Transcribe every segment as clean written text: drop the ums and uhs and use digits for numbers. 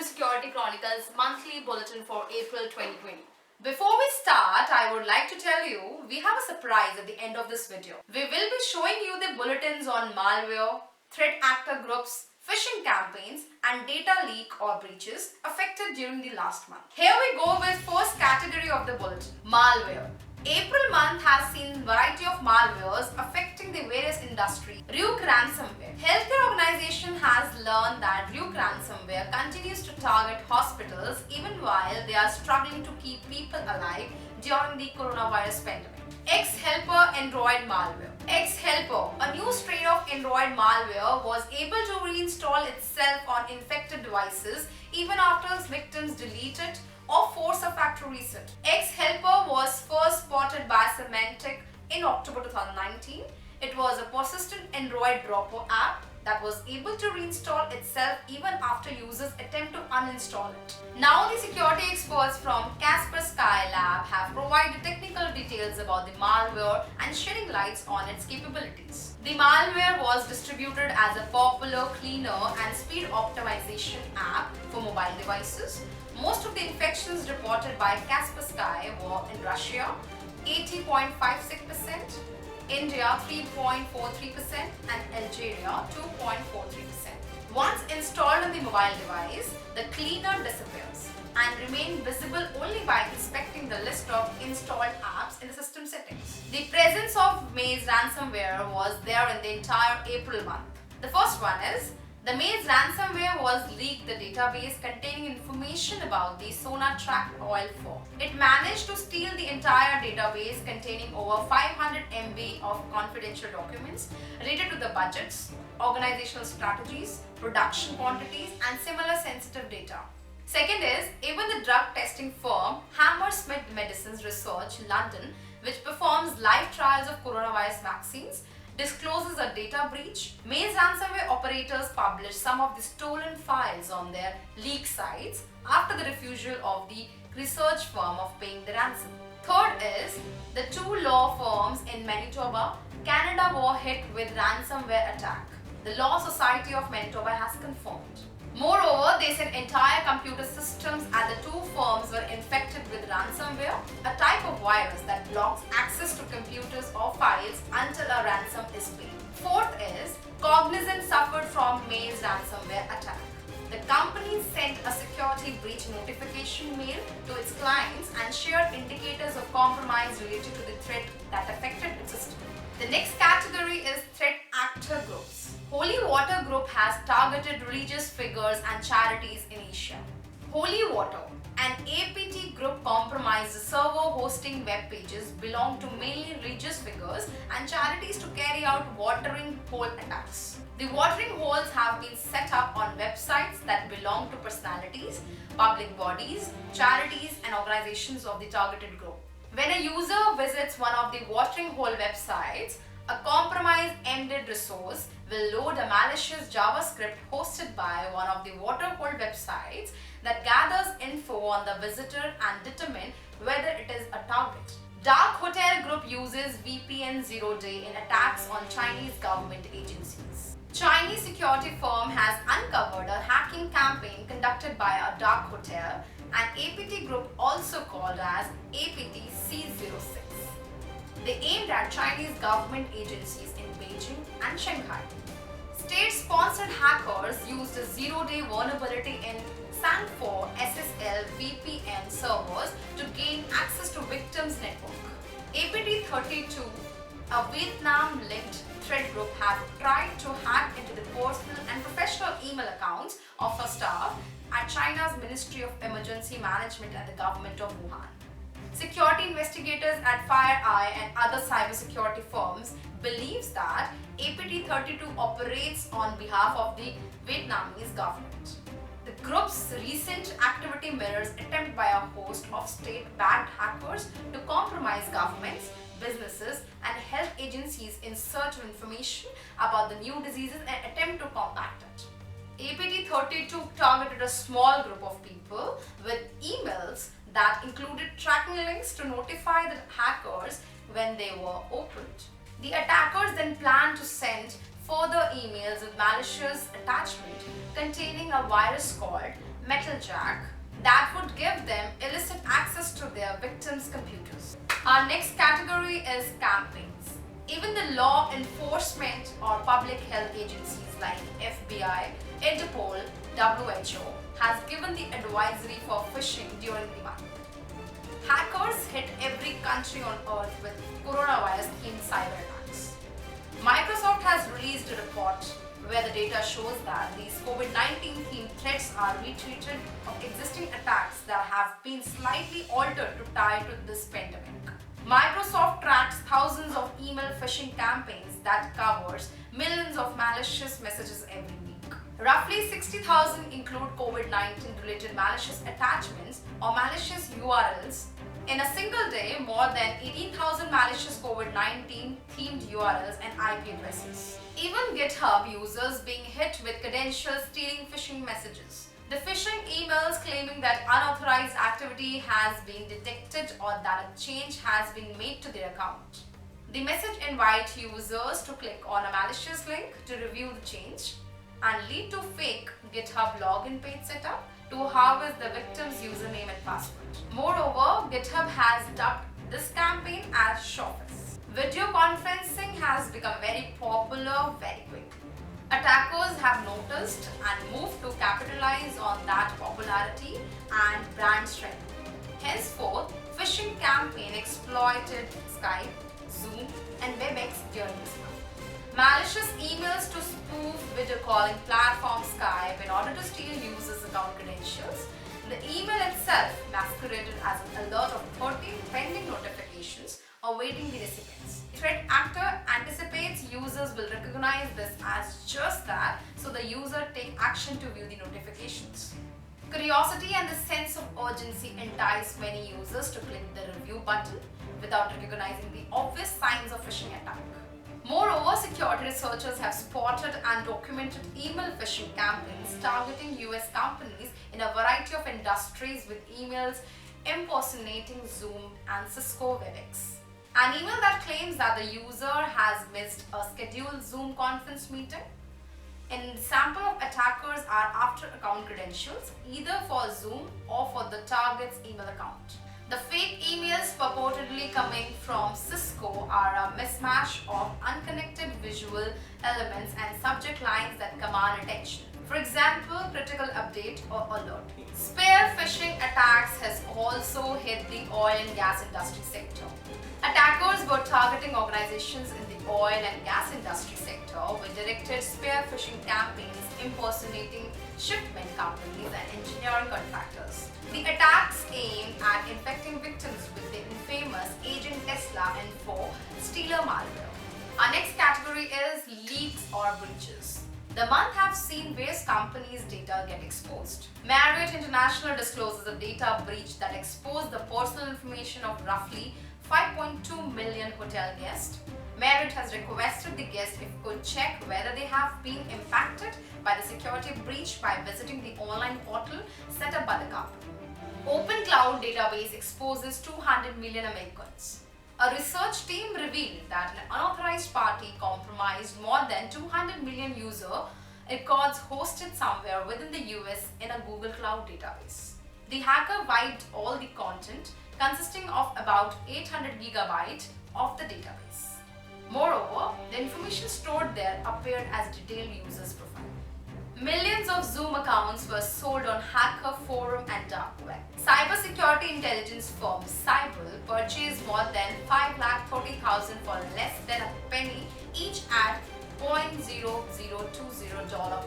Security Chronicle's monthly bulletin for April 2020. Before we start, I would like to tell you we have a surprise at the end of this video. We will be showing you the bulletins on malware, threat actor groups, phishing campaigns and data leak or breaches affected during the last month. Here we go with first category of the bulletin, malware. April month has seen variety of malwares affecting the various industries. Ransomware. Healthcare organization has learned that ransomware continues to target hospitals even while they are struggling to keep people alive during the coronavirus pandemic. X-Helper Android malware. X-Helper, a new strain of Android malware, was able to reinstall itself on infected devices even after its victims delete it or force a factory reset. X-Helper was first spotted by Symantec in October 2019. It was a persistent Android dropper app that was able to reinstall itself even after users attempt to uninstall it. Now the security experts from Kaspersky Lab have provided technical details about the malware and shedding lights on its capabilities. The malware was distributed as a popular cleaner and speed optimization app for mobile devices. Most of the infections reported by Kaspersky were in Russia, 80.56%, India 3.43% and Algeria 2.43%. Once installed on the mobile device, the cleaner disappears and remains visible only by inspecting the list of installed apps in the system settings. The presence of Misc ransomware was there in the entire April month. The first one is the Misc ransomware was leaked the database containing information about the Sonatrach oil firm. It managed to steal the entire database containing over 500 MB of confidential documents related to the budgets, organizational strategies, production quantities and similar sensitive data. Second is, even the drug testing firm Hammersmith Medicines Research, London, which performs live trials of coronavirus vaccines, discloses a data breach. Misc ransomware operators published some of the stolen files on their leak sites after the refusal of the research firm of paying the ransom. Third is, the two law firms in Manitoba, Canada were hit with ransomware attack. The Law Society of Manitoba has confirmed. Moreover, they said entire computer systems at the two firms were infected with ransomware, a type of virus that blocks access to computers or files until a ransom is paid. Fourth is, Cognizant suffered from Misc ransomware attack. The company sent a security breach notification mail to its clients and shared indicators of compromise related to the threat that affected its system. The next category is threat actor groups. Holy Water Group has targeted religious figures and charities in Asia. Holy Water, an APT group, compromised server hosting web pages belong to mainly religious figures and charities to carry out watering hole attacks. The watering holes have been set up on websites that belong to personalities, public bodies, charities and organizations of the targeted group. When a user visits one of the watering hole websites, a compromised embedded resource will load a malicious JavaScript hosted by one of the waterhole websites that gathers info on the visitor and determine whether it is a target. Dark Hotel Group uses VPN zero-day in attacks on Chinese government agencies. Chinese security firm has uncovered a hacking campaign conducted by a dark hotel, an APT group also called as APT-C06. They aimed at Chinese government agencies in Beijing and Shanghai. State-sponsored hackers used a zero-day vulnerability in Sang4 SSL VPN servers to gain access to victims' network. APT-32, a Vietnam-linked threat group, have tried to hack into the personal and professional email accounts of her staff at China's Ministry of Emergency Management and the government of Wuhan. Security investigators at FireEye and other cybersecurity firms believes that APT-32 operates on behalf of the Vietnamese government. The group's recent activity mirrors attempt by a host of state-backed hackers to compromise governments, businesses and health agencies in search of information about the new diseases and attempt to combat it. APT-32 targeted a small group of people with emails that included tracking links to notify the hackers when they were opened. The attackers then planned to send further emails with malicious attachment containing a virus called metal jack that would give them illicit access to their victims' computers. Our next category is campaigns. Even the law enforcement or public health agencies like FBI, Interpol, WHO has given the advisory for phishing during the month. Hackers hit every country on earth with coronavirus-themed cyber attacks. Microsoft has released a report where the data shows that these COVID-19 themed threats are retreated of existing attacks that have been slightly altered to tie to this pandemic. Microsoft tracks thousands of email phishing campaigns that covers millions of malicious messages every week. Roughly 60,000 include COVID-19 related malicious attachments or malicious URLs. In a single day, more than 18,000 malicious COVID-19 themed URLs and IP addresses. Even GitHub users being hit with credentials stealing phishing messages. The phishing emails claiming that unauthorized activity has been detected or that a change has been made to their account. The message invites users to click on a malicious link to review the change and lead to fake GitHub login page setup to harvest the victim's username and password. Moreover, GitHub has dubbed this campaign as Showfist. Video conferencing has become very popular very quickly. Attackers have noticed and moved to capitalize on that popularity and brand strength. Henceforth, phishing campaign exploited Skype, Zoom, and WebEx during this month. Malicious emails to spoof video calling platform Skype in order to steal users' account credentials. The email itself masqueraded as an alert of 13 pending notifications awaiting the recipients. The threat actor anticipates users will recognize this as just that, so the user take action to view the notifications. Curiosity and the sense of urgency entice many users to click the review button without recognizing the obvious signs of phishing attack. Moreover, security researchers have spotted and documented email phishing campaigns targeting US companies in a variety of industries with emails impersonating Zoom and Cisco WebEx. An email that claims that the user has missed a scheduled Zoom conference meeting. An sample of attackers are after account credentials either for Zoom or for the target's email account. The fake emails purportedly coming from Cisco are a mismatch of unconnected visual elements and subject lines that command attention. For example, critical update or alert. Spear phishing attacks has also hit the oil and gas industry sector. Attackers were targeting organizations in the oil and gas industry sector with directed spear phishing campaigns impersonating shipment companies and engineering contractors. The attacks aim at infecting victims with the infamous Agent Tesla info stealer malware. Our next category is leaks or breaches. The month have seen various companies' data get exposed. Marriott International discloses a data breach that exposed the personal information of roughly 5.2 million hotel guests. Marriott has requested the guests if could check whether they have been impacted by the security breach by visiting the online portal set up by the company. Open Cloud database exposes 200 million Americans. A research team revealed that an unauthorized party compromised more than 200 million user records hosted somewhere within the US in a Google Cloud database. The hacker wiped all the content consisting of about 800 gigabytes of the database. Moreover, the information stored there appeared as detailed users' profile. Millions of Zoom accounts were sold on hacker forum and dark web. Cybersecurity intelligence firm Cyber purchased more than 5,30,000 for less than a penny each at $0.0020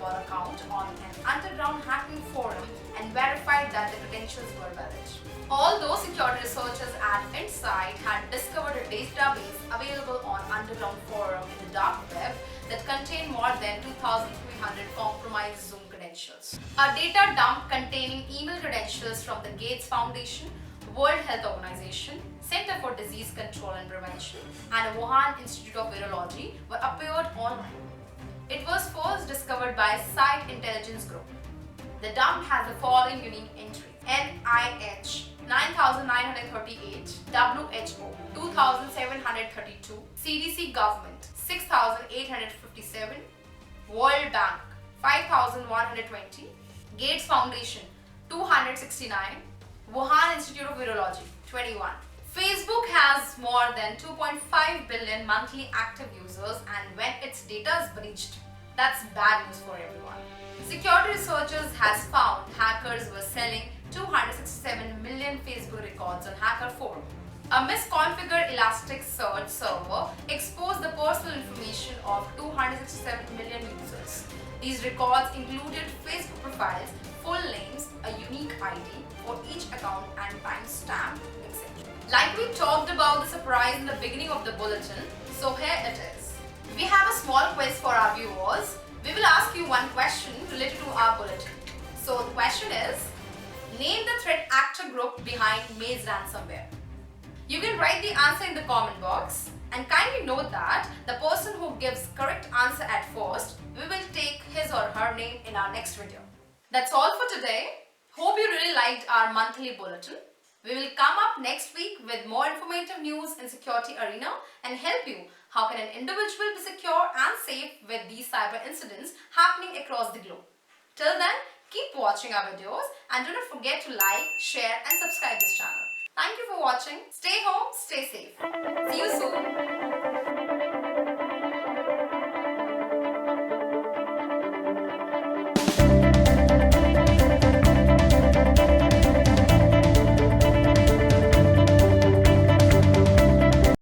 per account on an underground hacking forum and verified that the credentials were valid. Although security researchers at Insight had discovered a database available on underground forum in the dark web that contained more than 2,300 compromised Zoom credentials. A data dump containing email credentials from the Gates Foundation, World Health Organization, Center for Disease Control and Prevention, and Wuhan Institute of Virology were appeared online. It was first discovered by Site Intelligence Group. The dump has the following unique entries: NIH 9,938, WHO 2,732, CDC Government 6,857, World Bank 5,120, Gates Foundation 269. Wuhan Institute of Virology, 21. Facebook has more than 2.5 billion monthly active users, and when its data is breached, that's bad news for everyone. Security researchers has found hackers were selling 267 million Facebook records on Hacker Forum. A misconfigured Elasticsearch server exposed the personal information of 267 million users. These records included Facebook profiles, full names, a unique ID for each account, and timestamp, etc. Like we talked about the surprise in the beginning of the bulletin, so here it is. We have a small quiz for our viewers. We will ask you one question related to our bulletin. So the question is, name the threat actor group behind Misc ransomware. You can write the answer in the comment box, and kindly note that the person who gives correct answer at first, we will take his or her name in our next video. That's all for today. Hope you really liked our monthly bulletin. We will come up next week with more informative news in security arena and help you how can an individual be secure and safe with these cyber incidents happening across the globe. Till then, keep watching our videos and do not forget to like, share and subscribe this channel. Thank you for watching. Stay home, stay safe. See you soon.